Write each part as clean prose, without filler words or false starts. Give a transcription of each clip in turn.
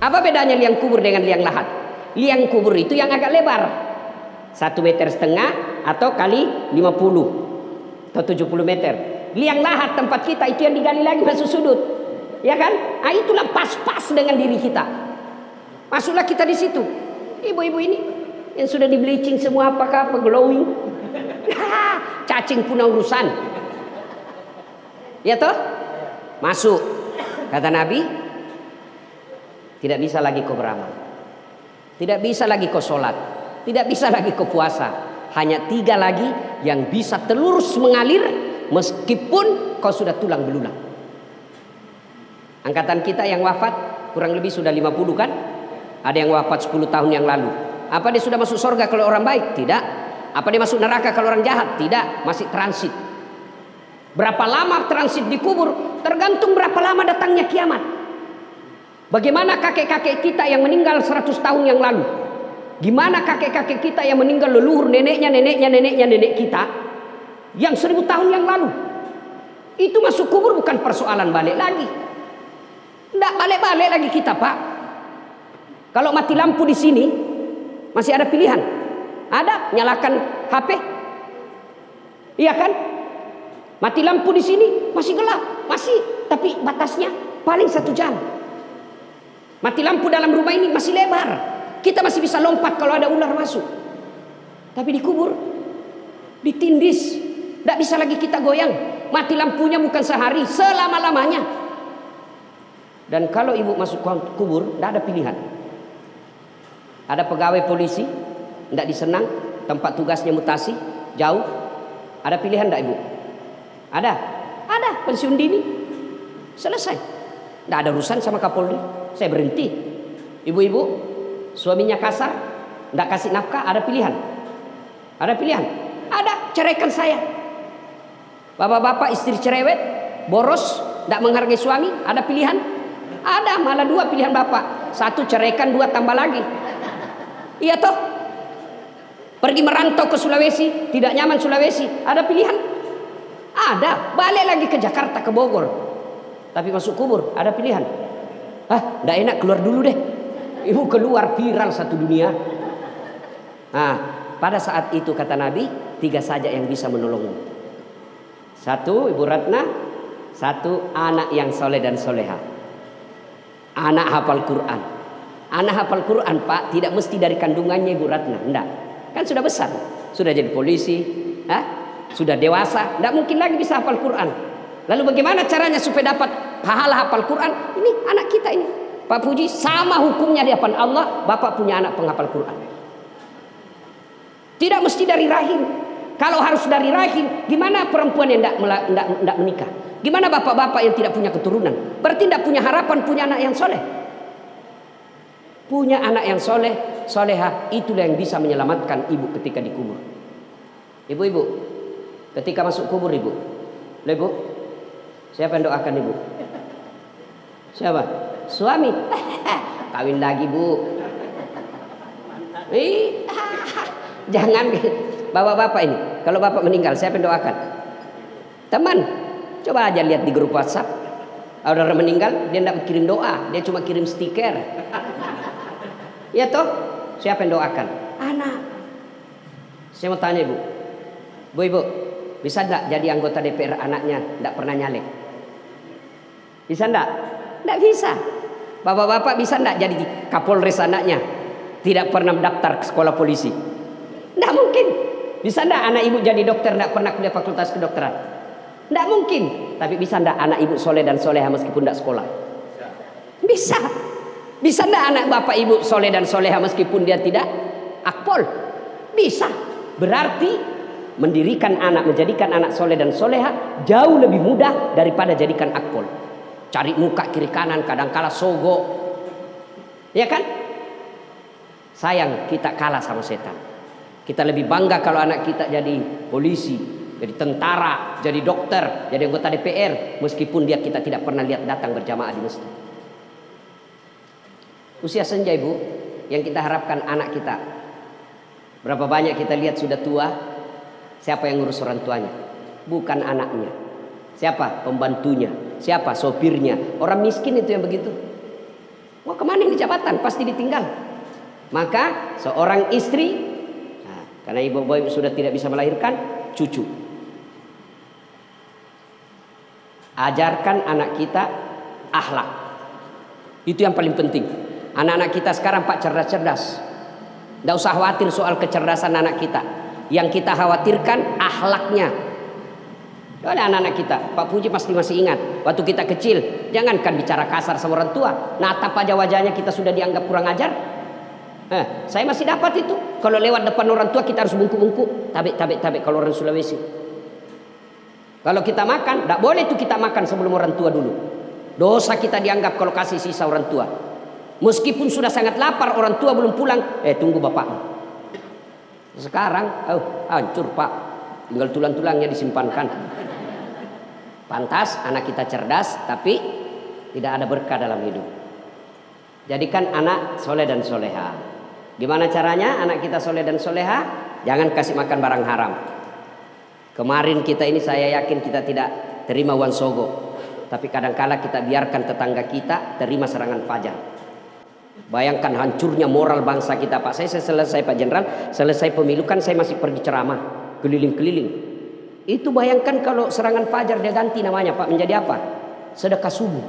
Apa bedanya liang kubur dengan liang lahat? Liang kubur itu yang agak lebar, 1,5 meter atau kali 50 atau 70 meter. Liang lahat tempat kita itu yang digali lagi masuk sudut, ya kan? Ah, itulah pas-pas dengan diri kita. Masuklah kita di situ. Ibu-ibu ini yang sudah di bleaching semua, apakah glowing? Cacing punya urusan. Ya toh? Masuk. Kata Nabi, tidak bisa lagi kau beramal, tidak bisa lagi kau sholat, tidak bisa lagi kau puasa. Hanya 3 lagi yang bisa terus mengalir meskipun kau sudah tulang belulang. Angkatan kita yang wafat kurang lebih sudah 50 kan? Ada yang wafat 10 tahun yang lalu. Apa dia sudah masuk surga kalau orang baik? Tidak. Apa dia masuk neraka kalau orang jahat? Tidak. Masih transit. Berapa lama transit di kubur? Tergantung berapa lama datangnya kiamat. Bagaimana kakek-kakek kita yang meninggal 100 tahun yang lalu? Gimana kakek-kakek kita yang meninggal leluhur neneknya nenek kita yang 1000 tahun yang lalu? Itu masuk kubur bukan persoalan balik lagi. Tidak balik-balik lagi kita, Pak. Kalau mati lampu di sini masih ada pilihan. Ada, nyalakan HP. Iya kan? Mati lampu di sini masih gelap, masih, tapi batasnya paling 1 jam. Mati lampu dalam rumah ini masih lebar. Kita masih bisa lompat kalau ada ular masuk. Tapi di kubur ditindis, tidak bisa lagi kita goyang. Mati lampunya bukan sehari, selama-lamanya. Dan kalau ibu masuk kubur, tidak ada pilihan. Ada pegawai polisi, tidak disenang, tempat tugasnya mutasi, jauh. Ada pilihan tidak ibu? Ada, pensiun dini, selesai. Tidak ada urusan sama Kapolri, saya berhenti. Ibu-ibu, suaminya kasar, tidak kasih nafkah, ada pilihan. Ada pilihan, ada, ceraikan saya. Bapak-bapak istri cerewet, boros, tidak menghargai suami, ada pilihan. Ada, malah 2 pilihan bapak. 1 ceraikan, 2 tambah lagi. Iya toh? Pergi merantau ke Sulawesi, tidak nyaman Sulawesi, ada pilihan? Ada, balik lagi ke Jakarta, ke Bogor. Tapi masuk kubur, ada pilihan? Tidak enak, keluar dulu deh. Ibu keluar, viral satu dunia. Nah, pada saat itu kata Nabi, 3 saja yang bisa menolongmu. 1, Ibu Ratna. 1, anak yang soleh dan soleha. Anak hafal Quran. Anak hafal Quran, Pak, tidak mesti dari kandungannya Ibu Ratna. Enggak. Kan sudah besar, sudah jadi polisi, sudah dewasa, tidak mungkin lagi bisa hafal Quran. Lalu bagaimana caranya supaya dapat pahala hafal Quran? Ini anak kita ini, Pak Puji, sama hukumnya di hadapan Allah. Bapak punya anak penghafal Quran. Tidak mesti dari rahim. Kalau harus dari rahim, gimana perempuan yang tidak menikah? Gimana bapak-bapak yang tidak punya keturunan? Berarti tidak punya harapan punya anak yang soleh. Punya anak yang soleh, soleha, itulah yang bisa menyelamatkan ibu ketika dikubur. Ibu-ibu, ketika masuk kubur ibu, siapa yang doakan ibu? Siapa? Suami. Kawin lagi bu. Jangan, bapak-bapak ini, kalau bapak meninggal siapa yang doakan? Teman, coba aja lihat di grup WhatsApp. Orang meninggal, dia tidak kirim doa, dia cuma kirim stiker. Ya toh, siapa yang doakan? Anak. Saya mau tanya ibu, ibu, bisa enggak jadi anggota DPR anaknya tidak pernah nyalek? Bisa enggak? Tidak bisa. Bapak-bapak bisa enggak jadi Kapolres anaknya tidak pernah daftar ke sekolah polisi? Tidak mungkin. Bisa enggak anak ibu jadi dokter tidak pernah kuliah fakultas kedokteran? Tidak mungkin. Tapi bisa enggak anak ibu soleh dan soleha meskipun tidak sekolah? Bisa. Bisa enggak anak bapak ibu soleh dan soleha meskipun dia tidak akpol? Bisa. Berarti mendirikan anak, menjadikan anak soleh dan soleha jauh lebih mudah daripada jadikan akpol. Cari muka kiri kanan, kadangkala sogo, ya kan? Sayang kita kalah sama setan. Kita lebih bangga kalau anak kita jadi polisi, jadi tentara, jadi dokter, jadi anggota DPR, meskipun kita tidak pernah lihat datang berjamaah di masjid. Usia senja ibu, yang kita harapkan anak kita. Berapa banyak kita lihat sudah tua, siapa yang ngurus orang tuanya? Bukan anaknya. Siapa? Pembantunya. Siapa? Sopirnya. Orang miskin itu yang begitu. Mau kemana ini jabatan? Pasti ditinggal. Maka seorang istri, karena ibu sudah tidak bisa melahirkan cucu, ajarkan anak kita akhlak. Itu yang paling penting. Anak-anak kita sekarang Pak cerdas-cerdas. Tidak usah khawatir soal kecerdasan anak kita. Yang kita khawatirkan akhlaknya. Ada anak-anak kita, Pak Puji pasti masih ingat, waktu kita kecil, jangankan bicara kasar sama orang tua, natap aja wajahnya kita sudah dianggap kurang ajar. Saya masih dapat itu. Kalau lewat depan orang tua kita harus bungkuk-bungkuk, tabik kalau orang Sulawesi. Kalau kita makan, tidak boleh itu kita makan sebelum orang tua dulu. Dosa kita dianggap kalau kasih sisa orang tua. Meskipun sudah sangat lapar, orang tua belum pulang, tunggu bapakmu. Sekarang, hancur Pak, tinggal tulang-tulangnya disimpankan. Pantas anak kita cerdas, tapi tidak ada berkah dalam hidup. Jadikan anak soleh dan soleha. Gimana caranya anak kita soleh dan soleha? Jangan kasih makan barang haram. Kemarin kita ini saya yakin kita tidak terima uang sogo, tapi kadangkala kita biarkan tetangga kita terima serangan fajar. Bayangkan hancurnya moral bangsa kita Pak. Saya selesai Pak Jenderal, selesai pemilu kan saya masih pergi ceramah keliling-keliling. Itu bayangkan kalau serangan fajar dia ganti namanya Pak menjadi apa? Sedekah subuh.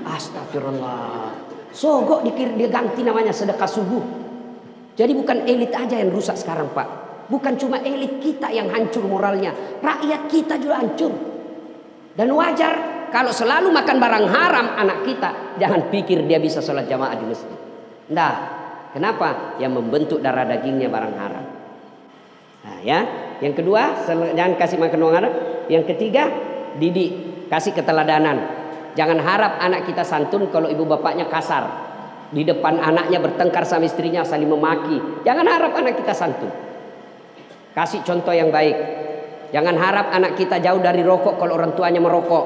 Astagfirullah. Sogok dia ganti namanya sedekah subuh. Jadi bukan elit aja yang rusak sekarang Pak. Bukan cuma elit kita yang hancur moralnya, rakyat kita juga hancur. Dan wajar kalau selalu makan barang haram anak kita, jangan pikir dia bisa sholat jamaah di masjid. Nah, kenapa? Yang membentuk darah dagingnya barang haram. Nah, ya. Yang kedua, jangan kasih makan uang haram. Yang ketiga, didik, kasih keteladanan. Jangan harap anak kita santun kalau ibu bapaknya kasar. Di depan anaknya bertengkar sama istrinya saling memaki. Jangan harap anak kita santun. Kasih contoh yang baik. Jangan harap anak kita jauh dari rokok kalau orang tuanya merokok.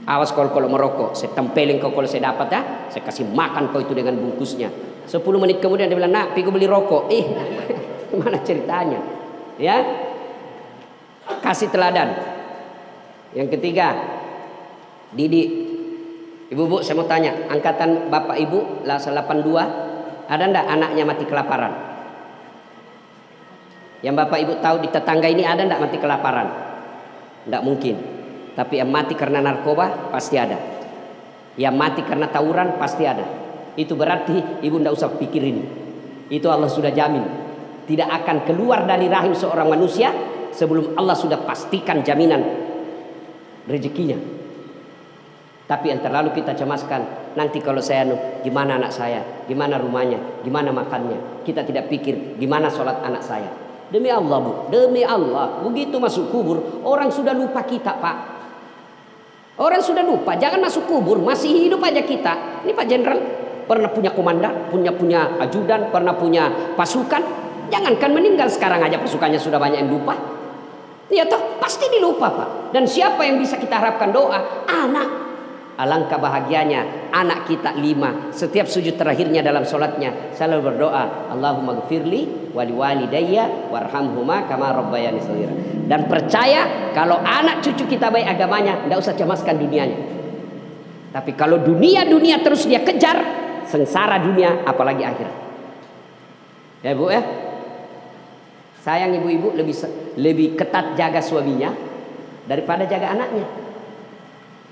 Awas kalau merokok, saya tempelin kau kalau saya dapat ya. Saya kasih makan kau itu dengan bungkusnya. 10 menit kemudian dia bilang, nak, pergi beli rokok. Gimana ceritanya? Ya, kasih teladan. Yang ketiga, didik. Ibu-ibu saya mau tanya, angkatan bapak ibu 82, ada ndak anaknya mati kelaparan? Yang bapak ibu tahu di tetangga ini ada ndak mati kelaparan? Ndak mungkin. Tapi yang mati karena narkoba pasti ada. Yang mati karena tawuran pasti ada. Itu berarti ibu ndak usah pikirin. Itu Allah sudah jamin. Tidak akan keluar dari rahim seorang manusia sebelum Allah sudah pastikan jaminan rezekinya. Tapi yang terlalu kita cemaskan, nanti kalau saya gimana anak saya, gimana rumahnya, gimana makannya. Kita tidak pikir gimana sholat anak saya. Demi Allah Bu, demi Allah, begitu masuk kubur orang sudah lupa kita Pak. Orang sudah lupa, jangan masuk kubur, masih hidup aja kita. Ini Pak Jenderal pernah punya komandan, punya ajudan, pernah punya pasukan. Jangankan meninggal, sekarang aja pasukannya sudah banyak yang lupa. Ya toh, pasti dilupa Pak. Dan siapa yang bisa kita harapkan doa? Anak. Alangkah bahagianya anak kita 5. Setiap sujud terakhirnya dalam sholatnya selalu berdoa, Allahumma gfirli wali walidayya warhamhuma kama rabbayani shaghira. Dan percaya kalau anak cucu kita baik agamanya, tidak usah cemaskan dunianya. Tapi kalau dunia terus dia kejar, sengsara dunia apalagi akhirat. Ya Bu ya. Sayang ibu-ibu lebih ketat jaga suaminya daripada jaga anaknya.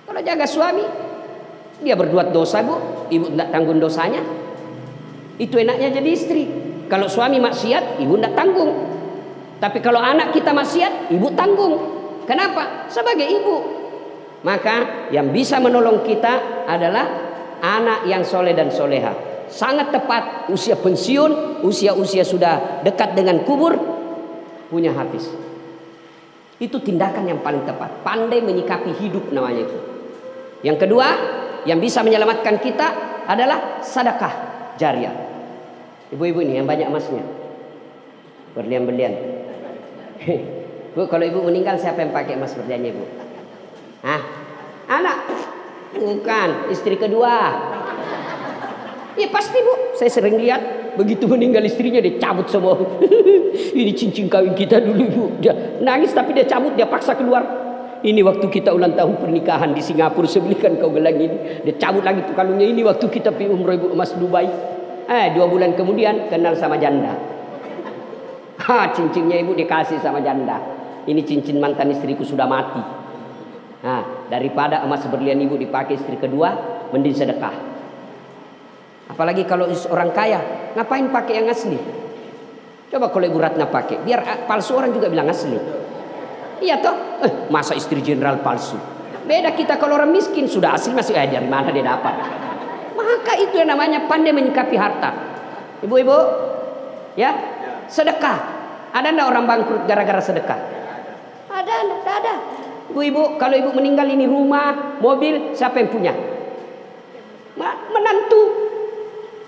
Kalau jaga suami, dia berbuat dosa Bu, ibu tidak tanggung dosanya. Itu enaknya jadi istri. Kalau suami maksiat, ibu tidak tanggung. Tapi kalau anak kita maksiat, ibu tanggung. Kenapa? Sebagai ibu. Maka yang bisa menolong kita adalah anak yang soleh dan soleha. Sangat tepat usia pensiun, usia sudah dekat dengan kubur, punya hafiz. Itu tindakan yang paling tepat. Pandai menyikapi hidup namanya itu. Yang kedua, yang bisa menyelamatkan kita adalah sedekah jariah. Ibu-ibu ini yang banyak emasnya, berlian-berlian. Bu, kalau ibu meninggal siapa yang pakai emas berliannya ibu? Anak? Bukan, istri kedua. Ya pasti Bu, saya sering lihat begitu meninggal istrinya dia cabut semua. Ini cincin kawin kita dulu Bu. Dia nangis tapi dia cabut, dia paksa keluar. Ini waktu kita ulang tahun pernikahan di Singapura, saya belikan kau gelang ini. Dia cabut lagi tuh kalungnya. Ini waktu kita pergi umroh ibu emas Dubai. 2 bulan kemudian kenal sama janda. Cincinnya ibu dikasih sama janda. Ini cincin mantan istriku sudah mati. Daripada emas berlian ibu dipakai istri kedua, mending sedekah. Apalagi kalau orang kaya, ngapain pakai yang asli? Coba kalau Ibu Ratna pakai, biar palsu orang juga bilang asli. Iya toh? Masa istri jenderal palsu? Beda kita kalau orang miskin sudah asli masih dari mana dia dapat? Maka itu yang namanya pandai menyikapi harta. Ibu-ibu, ya sedekah. Ada enggak orang bangkrut gara-gara sedekah? Ada. Ibu-ibu, kalau ibu meninggal ini rumah, mobil, siapa yang punya? Menantu.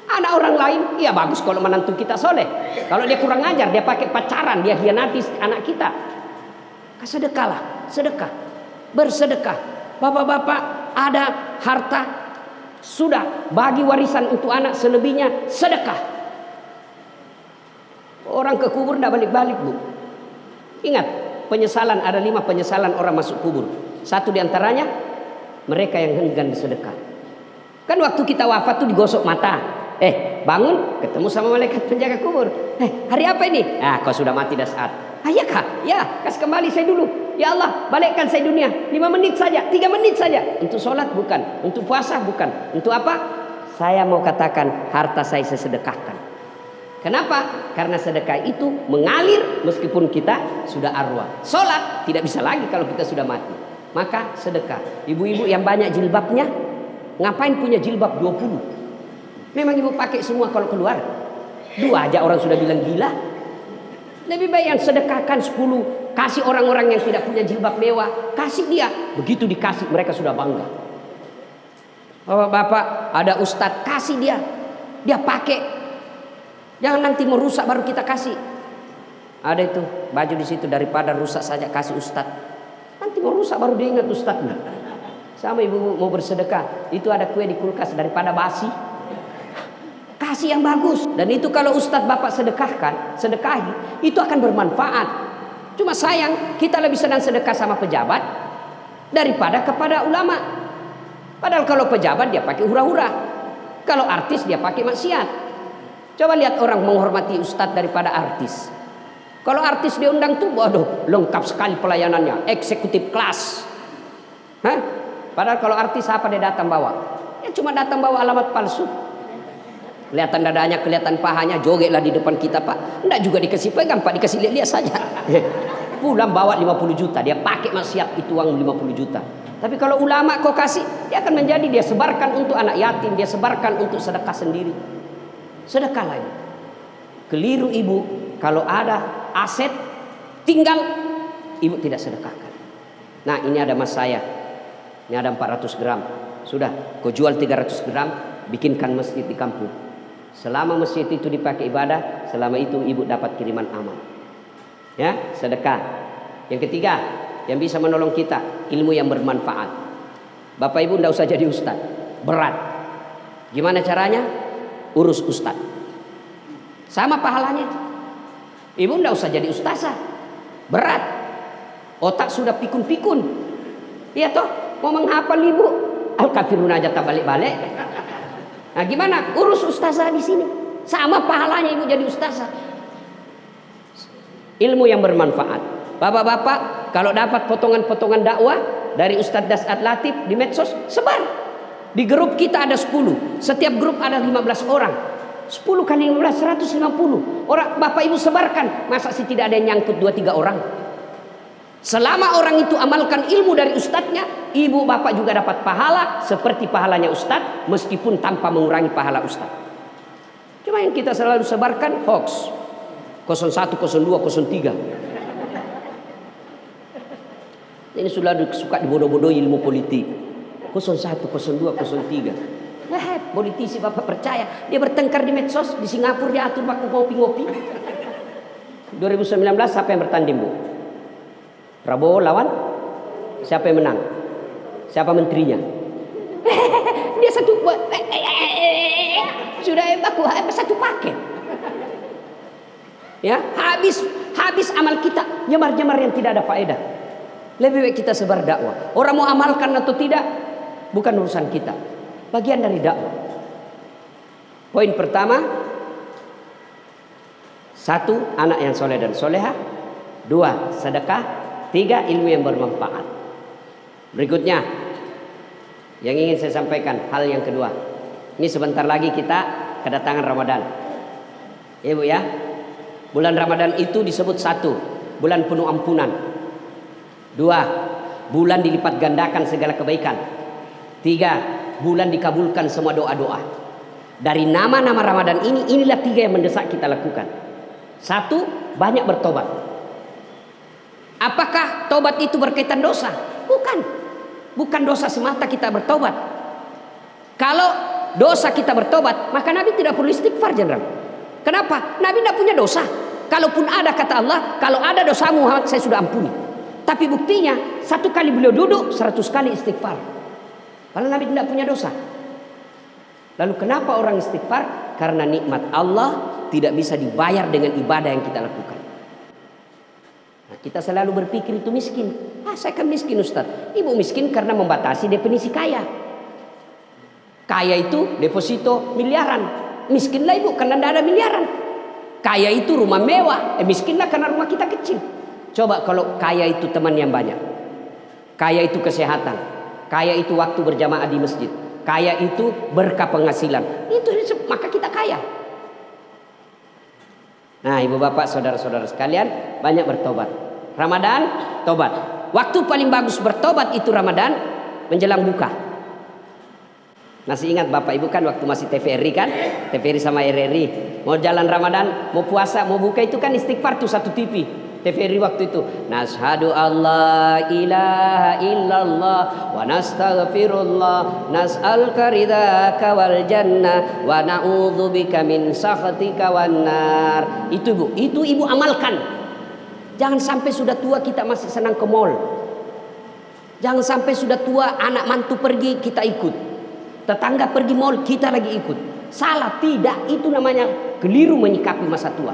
Anak orang lain, iya bagus kalau menantu kita soleh. Kalau dia kurang ajar, dia pakai pacaran, dia hianati anak kita. Sedekahlah, sedekah, bersedekah. Bapak-bapak ada harta, sudah bagi warisan untuk anak, selebihnya sedekah. Orang ke kubur tidak balik-balik, Bu. Ingat, penyesalan ada 5 penyesalan orang masuk kubur. 1 diantaranya mereka yang enggan bersedekah. Kan waktu kita wafat tuh digosok mata. Bangun ketemu sama malaikat penjaga kubur. Hari apa ini? Kau sudah mati dah saat. Ya kak, ya kasih kembali saya dulu. Ya Allah, balikkan saya dunia 5 menit saja, 3 menit saja. Untuk sholat bukan, untuk puasa bukan, untuk apa? Saya mau katakan harta saya sedekahkan. Kenapa? Karena sedekah itu mengalir meskipun kita sudah arwah. Sholat tidak bisa lagi kalau kita sudah mati. Maka sedekah. Ibu-ibu yang banyak jilbabnya, ngapain punya jilbab 20? Memang ibu pakai semua kalau keluar? 2 aja orang sudah bilang gila. Lebih baik yang sedekahkan 10. Kasih orang-orang yang tidak punya jilbab mewah. Kasih dia. Begitu dikasih mereka sudah bangga. Bapak ada ustadz, kasih dia. Dia pakai. Jangan nanti merusak baru kita kasih. Ada itu baju di situ, daripada rusak saja kasih ustadz. Nanti merusak baru dia ingat ustadznya. Sama ibu mau bersedekah, itu ada kue di kulkas, daripada basi. Kasih yang bagus. Dan itu kalau ustadz bapak sedekahi, itu akan bermanfaat. Cuma sayang kita lebih senang sedekah sama pejabat daripada kepada ulama. Padahal kalau pejabat dia pakai hura-hura, kalau artis dia pakai maksiat. Coba lihat orang menghormati ustadz daripada artis. Kalau artis diundang tuh, waduh, lengkap sekali pelayanannya, eksekutif kelas. Padahal kalau artis apa dia datang bawa? Ya cuma datang bawa alamat palsu. Kelihatan dadanya, kelihatan pahanya, jogetlah di depan kita pak. Enggak juga dikasih pegang pak, dikasih lihat saja. Pulang bawa 50 juta, dia pakai maksiat itu uang 50 juta. Tapi kalau ulama kau kasih, dia akan menjadi, dia sebarkan untuk anak yatim, dia sebarkan untuk sedekah sendiri. Sedekah lagi. Keliru ibu, kalau ada aset tinggal, ibu tidak sedekahkan. Nah ini ada mas saya, ini ada 400 gram. Sudah, kau jual 300 gram, bikinkan masjid di kampung. Selama masjid itu dipakai ibadah, selama itu ibu dapat kiriman amal. Ya, sedekah. Yang ketiga, yang bisa menolong kita, ilmu yang bermanfaat. Bapak ibu tidak usah jadi ustaz, berat. Gimana caranya? Urus ustaz. Sama pahalanya. Ibu tidak usah jadi ustazah, berat. Otak sudah pikun-pikun. Iya toh, mau menghafal ibu Al-Kafirun aja tak balik-balik. Nah gimana? Urus ustazah di sini. Sama pahalanya ibu jadi ustazah. Ilmu yang bermanfaat. Bapak-bapak kalau dapat potongan-potongan dakwah dari Ustadz Das'ad Latif di medsos, sebar. Di grup kita ada 10. Setiap grup ada 15 orang. 10 kali 15, 150. Orang bapak ibu sebarkan. Masa sih tidak ada yang nyangkut 2-3 orang? Selama orang itu amalkan ilmu dari ustadznya, ibu bapak juga dapat pahala seperti pahalanya ustadz, meskipun tanpa mengurangi pahala ustadz. Cuma yang kita selalu sebarkan hoax 01, 02, 03. Ini sudah suka dibodoh-bodohi ilmu politik. 01, 02, 03. Politisi bapak percaya, dia bertengkar di medsos, di Singapura dia atur baku ngopi-ngopi. 2019 siapa yang bertanding bu? Prabowo lawan, siapa yang menang? Siapa menterinya? Dia satu sudah baku satu paket. Ya, habis amal kita nyemar-nyemar yang tidak ada faedah. Lebih baik kita sebar dakwah. Orang mau amalkan atau tidak bukan urusan kita, bagian dari dakwah. Poin pertama, 1, anak yang soleh dan soleha. 2, sedekah. 3, ilmu yang bermanfaat. Berikutnya yang ingin saya sampaikan, hal yang kedua. Ini sebentar lagi kita kedatangan Ramadan. Ibu ya, bulan Ramadan itu disebut 1, bulan penuh ampunan. 2, bulan dilipat gandakan segala kebaikan. 3, bulan dikabulkan semua doa-doa. Dari nama-nama Ramadan ini, inilah 3 yang mendesak kita lakukan. 1, banyak bertobat. Apakah tobat itu berkaitan dosa? Bukan dosa semata kita bertobat. Kalau dosa kita bertobat, maka Nabi tidak perlu istighfar, jenderal. Kenapa? Nabi tidak punya dosa. Kalaupun ada, kata Allah, kalau ada dosamu Muhammad, saya sudah ampuni. Tapi buktinya 1 kali beliau duduk 100 kali istighfar. Karena Nabi tidak punya dosa. Lalu kenapa orang istighfar? Karena nikmat Allah tidak bisa dibayar dengan ibadah yang kita lakukan. Nah, kita selalu berpikir itu miskin. Saya kan miskin, Ustaz. Ibu miskin karena membatasi definisi kaya. Kaya itu deposito miliaran. Miskinlah ibu karena tidak ada miliaran. Kaya itu rumah mewah. Miskinlah karena rumah kita kecil. Coba kalau kaya itu teman yang banyak, kaya itu kesehatan, kaya itu waktu berjamaah di masjid, kaya itu berkah penghasilan, itu maka kita kaya. Nah, ibu bapak, saudara-saudara sekalian, banyak bertobat. Ramadan, tobat. Waktu paling bagus bertobat itu Ramadan menjelang buka. Masih ingat bapak ibu kan waktu masih TVRI kan, TVRI sama RRI, mau jalan Ramadan, mau puasa, mau buka itu kan istighfar tuh satu TV. TVRI waktu itu, nashhadu alla ilaha illallah wa nastaghfirullah nas'aluka ridhaka wal jannah wa na'udzubika min sakhatika wan nar. Itu ibu, itu ibu amalkan. Jangan sampai sudah tua kita masih senang ke mall. Jangan sampai sudah tua anak mantu pergi kita ikut, tetangga pergi mall kita lagi ikut. Salah, tidak, itu namanya keliru menyikapi masa tua.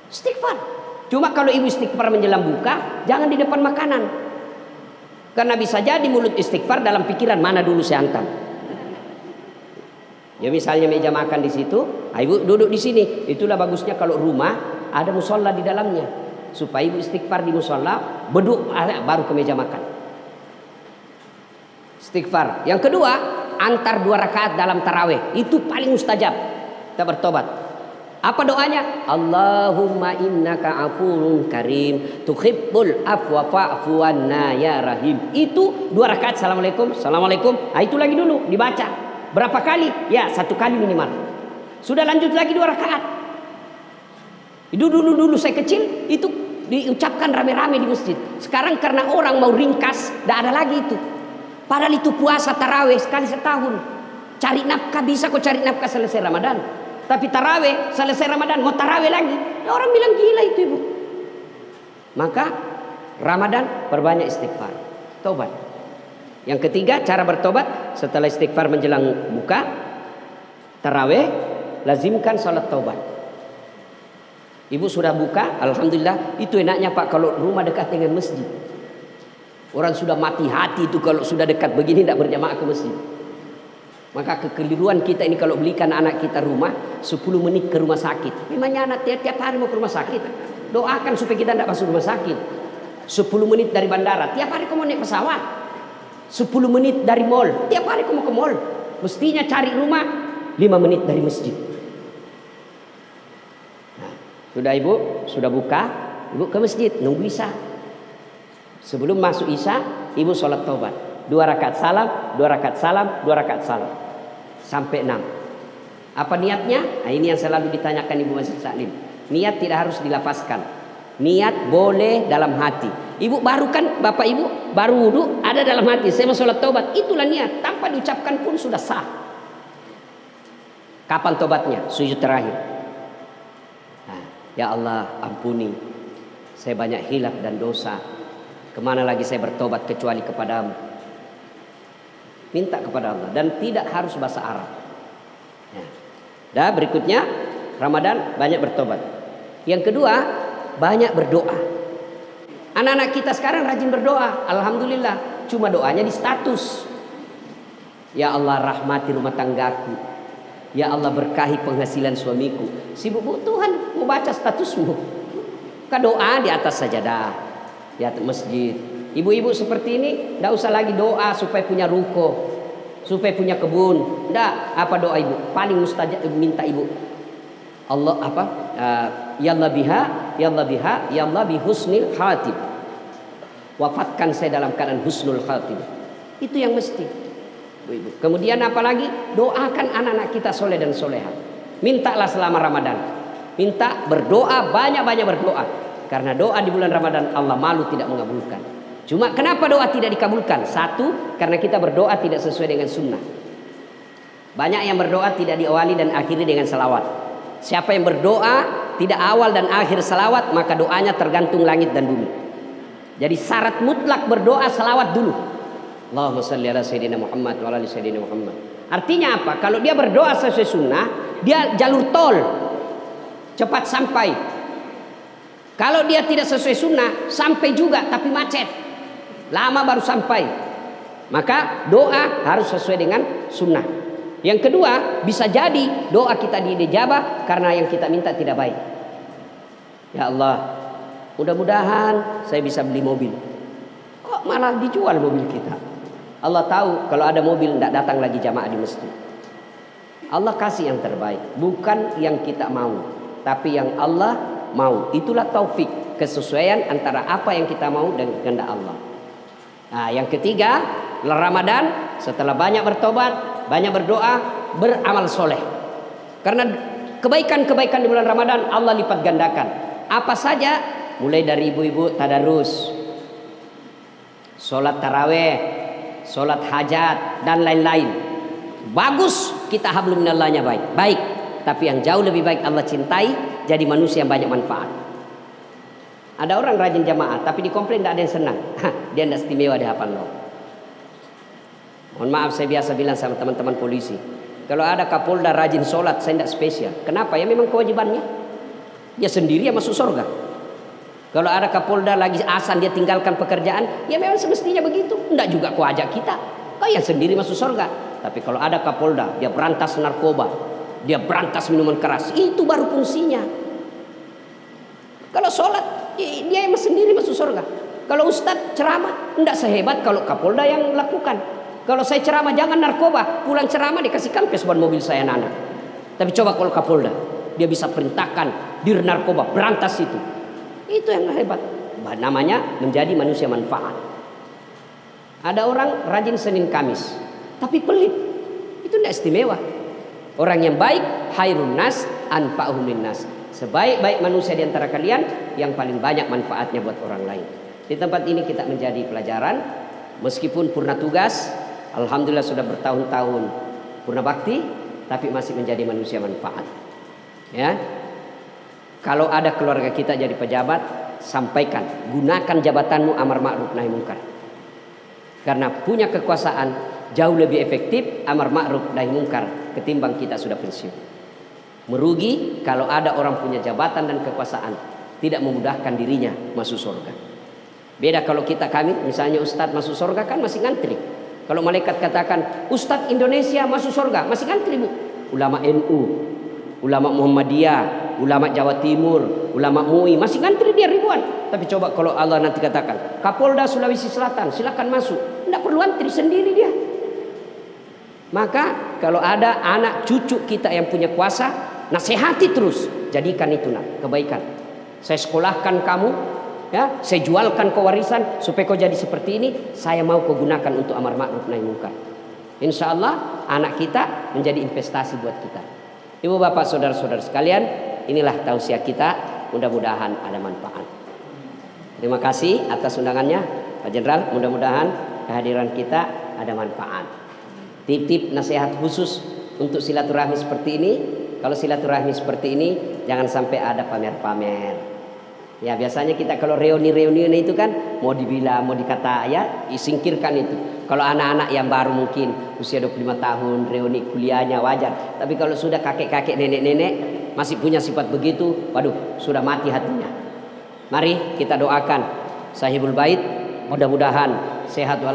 Istighfar. Cuma kalau ibu istighfar menjelang buka, jangan di depan makanan. Karena bisa jadi mulut istighfar dalam pikiran mana dulu saya hantam. Ya misalnya meja makan di situ, ibu duduk di sini. Itulah bagusnya kalau rumah ada musola di dalamnya, supaya ibu istighfar di musola, beduk baru ke meja makan. Istighfar. Yang kedua, antar 2 rakaat dalam taraweh, itu paling mustajab. Kita bertobat. Apa doanya? Allahumma innaka afuwun karim tuhibbul afwa fa'fu anna ya rahim. Itu 2 rakaat, assalamualaikum, assalamualaikum. Nah, itu lagi dulu dibaca. Berapa kali? Ya 1 kali minimal. Sudah lanjut lagi 2 rakaat. Itu dulu saya kecil itu diucapkan rame-rame di masjid. Sekarang karena orang mau ringkas, tidak ada lagi itu. Padahal itu puasa taraweh sekali setahun. Cari nafkah bisa kok, cari nafkah selesai Ramadan. Tapi taraweh selesai Ramadan mau taraweh lagi, ya orang bilang gila itu ibu. Maka Ramadan perbanyak istighfar, tobat. Yang ketiga cara bertobat setelah istighfar menjelang buka, taraweh, lazimkan salat tobat. Ibu sudah buka, alhamdulillah. Itu enaknya Pak kalau rumah dekat dengan masjid. Orang sudah mati hati itu kalau sudah dekat begini tidak berjamaah ke masjid. Maka kekeliruan kita ini kalau belikan anak kita rumah 10 menit ke rumah sakit. Memangnya anak tiap hari mau ke rumah sakit? Doakan supaya kita tidak masuk rumah sakit. 10 menit dari bandara, tiap hari kamu naik pesawat. 10 menit dari mall, tiap hari kamu ke mall. Mestinya cari rumah 5 menit dari masjid. Nah, sudah ibu, sudah buka, ibu ke masjid, nunggu isya. Sebelum masuk isya, ibu sholat taubat. 2 rakaat salam, 2 rakaat salam, 2 rakaat salam. Sampai 6. Apa niatnya? Nah, ini yang selalu ditanyakan Ibu Masjid Salim. Niat tidak harus dilafazkan. Niat boleh dalam hati. Ibu baru kan, bapak ibu baru wudhu, ada dalam hati, saya mau sholat taubat. Itulah niat, tanpa diucapkan pun sudah sah. Kapan tobatnya? Sujud terakhir. Nah, ya Allah ampuni, saya banyak hilaf dan dosa. Kemana lagi saya bertobat kecuali kepadamu. Minta kepada Allah dan tidak harus bahasa Arab. Ya. Dan berikutnya Ramadan banyak bertobat. Yang kedua banyak berdoa. Anak-anak kita sekarang rajin berdoa, alhamdulillah. Cuma doanya di status. Ya Allah rahmati rumah tanggaku. Ya Allah berkahi penghasilan suamiku. Sibuk Tuhan mau baca statusmu. Doa di atas sajadah, di atas masjid. Ibu-ibu seperti ini tidak usah lagi doa supaya punya ruko, supaya punya kebun. Tidak, apa doa ibu? Paling mustajab minta ibu. Allah apa? Ya Allah biha, ya Allah biha, ya Allah bi husnil khatib. Wafatkan saya dalam keadaan husnul khatib. Itu yang mesti. Ibu. Kemudian apa lagi? Doakan anak-anak kita soleh dan soleha. Mintalah selama Ramadan. Minta berdoa, banyak-banyak berdoa. Karena doa di bulan Ramadan Allah malu tidak mengabulkan. Cuma kenapa doa tidak dikabulkan? Satu, karena kita berdoa tidak sesuai dengan sunnah. Banyak yang berdoa tidak diawali dan akhiri dengan salawat. Siapa yang berdoa tidak awal dan akhir salawat, maka doanya tergantung langit dan bumi. Jadi syarat mutlak berdoa salawat dulu. Allahumma salli ala sayyidina Muhammad wa ala ali sayyidina Muhammad. Artinya apa? Kalau dia berdoa sesuai sunnah, dia jalur tol, cepat sampai. Kalau dia tidak sesuai sunnah, sampai juga tapi macet, lama baru sampai. Maka doa harus sesuai dengan sunnah. Yang kedua, bisa jadi doa kita dijabah karena yang kita minta tidak baik. Ya Allah, mudah-mudahan saya bisa beli mobil. Kok malah dijual mobil kita? Allah tahu kalau ada mobil tidak datang lagi jamaah di masjid. Allah kasih yang terbaik, bukan yang kita mau, tapi yang Allah mau. Itulah taufik, kesesuaian antara apa yang kita mau dan kehendak Allah. Nah, yang ketiga, Ramadan setelah banyak bertobat, banyak berdoa, beramal soleh. Karena kebaikan-kebaikan di bulan Ramadan Allah lipat gandakan. Apa saja? Mulai dari ibu-ibu tadarus, sholat taraweh, sholat hajat dan lain-lain. Bagus kita hablum minallahnya baik. Tapi yang jauh lebih baik Allah cintai, jadi manusia yang banyak manfaat. Ada orang rajin jamaah tapi dikomplain tidak ada yang senang. Dia tidak istimewa di hadapan Allah. Mohon maaf, saya biasa bilang sama teman-teman polisi, kalau ada Kapolda rajin sholat saya tidak spesial. Kenapa? Ya memang kewajibannya. Dia sendiri yang masuk surga. Kalau ada Kapolda lagi asan dia tinggalkan pekerjaan, ya memang semestinya begitu. Tidak juga kau ajak kita, kau yang sendiri masuk surga. Tapi kalau ada Kapolda, dia berantas narkoba, dia berantas minuman keras, itu baru fungsinya. Kalau sholat, dia yang sendiri masuk surga. Kalau ustadz ceramah, tidak sehebat kalau Kapolda yang lakukan. Kalau saya ceramah jangan narkoba, pulang ceramah dikasih kampes buat mobil saya anak-anak. Tapi coba kalau Kapolda, dia bisa perintahkan dir narkoba, berantas itu. Itu yang hebat. Namanya menjadi manusia manfaat. Ada orang rajin Senin Kamis, tapi pelit. Itu tidak istimewa. Orang yang baik, khairun nas anfa'uhum linnas. Sebaik-baik manusia di antara kalian yang paling banyak manfaatnya buat orang lain. Di tempat ini kita menjadi pelajaran, meskipun purna tugas, alhamdulillah sudah bertahun-tahun purna bakti, tapi masih menjadi manusia manfaat. Ya. Kalau ada keluarga kita jadi pejabat, sampaikan, gunakan jabatanmu amar ma'ruf nahi munkar. Karena punya kekuasaan jauh lebih efektif amar ma'ruf nahi munkar ketimbang kita sudah pensiun. Merugi kalau ada orang punya jabatan dan kekuasaan tidak memudahkan dirinya masuk surga. Beda kalau kami misalnya ustadz masuk surga kan masih ngantri. Kalau malaikat katakan ustadz Indonesia masuk surga masih ngantri bu. Ulama NU, ulama Muhammadiyah, ulama Jawa Timur, ulama MUI masih ngantri dia ribuan. Tapi coba kalau Allah nanti katakan Kapolda Sulawesi Selatan silakan masuk, tidak perlu antri sendiri dia. Maka kalau ada anak cucu kita yang punya kuasa, nasihati terus, jadikan itu kebaikan. Saya sekolahkan kamu, ya, saya jualkan kau warisan supaya kau jadi seperti ini. Saya mau kau gunakan untuk amar ma'ruf nahi munkar. Insya Allah anak kita menjadi investasi buat kita. Ibu bapak saudara-saudara sekalian, inilah tausiah kita. Mudah-mudahan ada manfaat. Terima kasih atas undangannya Pak Jenderal. Mudah-mudahan kehadiran kita ada manfaat. Tip-tip nasihat khusus untuk silaturahmi seperti ini. Kalau silaturahmi seperti ini jangan sampai ada pamer-pamer. Ya biasanya kita kalau reuni-reuni itu kan mau dibilang, mau dikata ya singkirkan itu. Kalau anak-anak yang baru mungkin usia 25 tahun reuni kuliahnya wajar. Tapi kalau sudah kakek-kakek, nenek-nenek masih punya sifat begitu, waduh sudah mati hatinya. Mari kita doakan sahibul bait mudah-mudahan sehat walafiat.